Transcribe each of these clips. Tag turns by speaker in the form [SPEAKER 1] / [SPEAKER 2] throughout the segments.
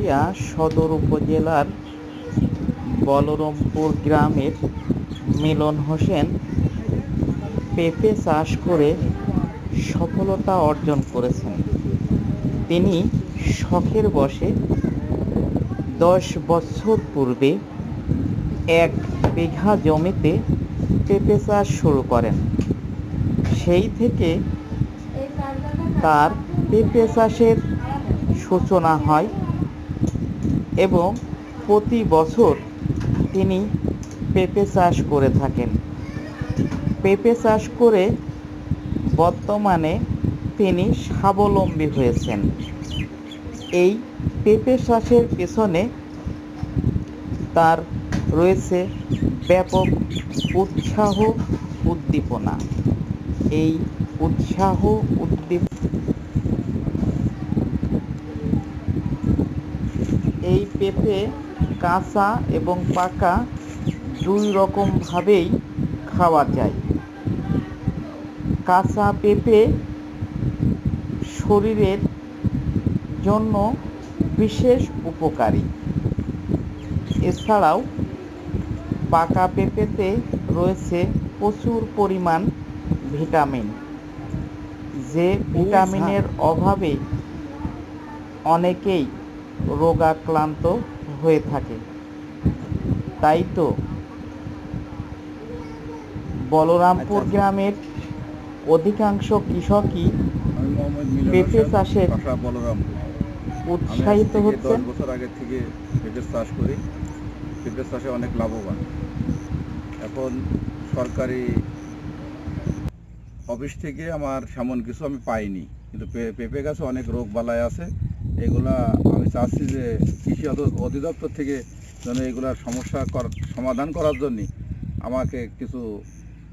[SPEAKER 1] সাতক্ষীরা সদর উপজেলার বলরামপুর গ্রামের মিলন হোসেন পেঁপে চাষ করে সফলতা অর্জন করেছেন। তিনি শখের বশে 10 বছর পূর্বে 1 বিঘা জমিতে পেঁপে চাষ শুরু করেন। সেই থেকে তার পেঁপে চাষের সূচনা হয় এবং প্রতি বছর তিনি পেঁপে চাষ করে থাকেন। পেঁপে চাষ করে বর্তমানে তিনি স্বাবলম্বী হয়েছেন। এই পেঁপে চাষের পেছনে তার রয়েছে ব্যাপক উৎসাহ উদ্দীপনা। এই উৎসাহ এই পেঁপে কাঁচা এবং পাকা 2 রকমভাবেই খাওয়া যায়। কাঁচা পেঁপে শরীরের জন্য বিশেষ উপকারী। এছাড়াও পাকা পেঁপেতে রয়েছে প্রচুর পরিমাণ ভিটামিন, যে ভিটামিনের অভাবে অনেকেই রোগাক্রান্ত হয়ে থাকে। তাই তো বলরামপুর গ্রামের অধিকাংশ কৃষকই পেঁপে চাষে উৎসাহিত হচ্ছেন।
[SPEAKER 2] 10 বছর আগে থেকে পেঁপে চাষ করি। পেঁপে চাষে অনেক লাভবান। এখন সরকারি অফিস থেকে আমার সেমন কিছু আমি পাইনি, কিন্তু পেঁপে গাছে অনেক রোগ বালাই আছে। এগুলা আমি চাচ্ছি যে কৃষি অধিদপ্তর থেকে যেন এগুলার সমাধান করার জন্য আমাকে কিছু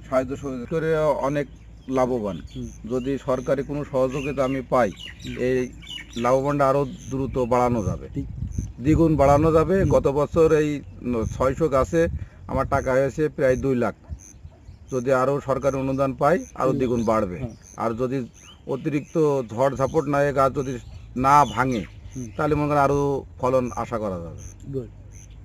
[SPEAKER 2] সাহায্য করে অনেক লাভবান। যদি সরকারি কোনো সহযোগিতা আমি পাই, এই লাভবানটা আরও দ্রুত বাড়ানো যাবে, দ্বিগুণ বাড়ানো যাবে। গত বছর এই 600 গাছে আমার টাকা হয়েছে প্রায় 2 লাখ। যদি আরও সরকারি অনুদান পাই আরও দ্বিগুণ বাড়বে। আর যদি অতিরিক্ত ঝড় ঝাপট না গাছ যদি না ভাঙে, তাহলে মনে করেন আরও ফলন আশা করা যাবে।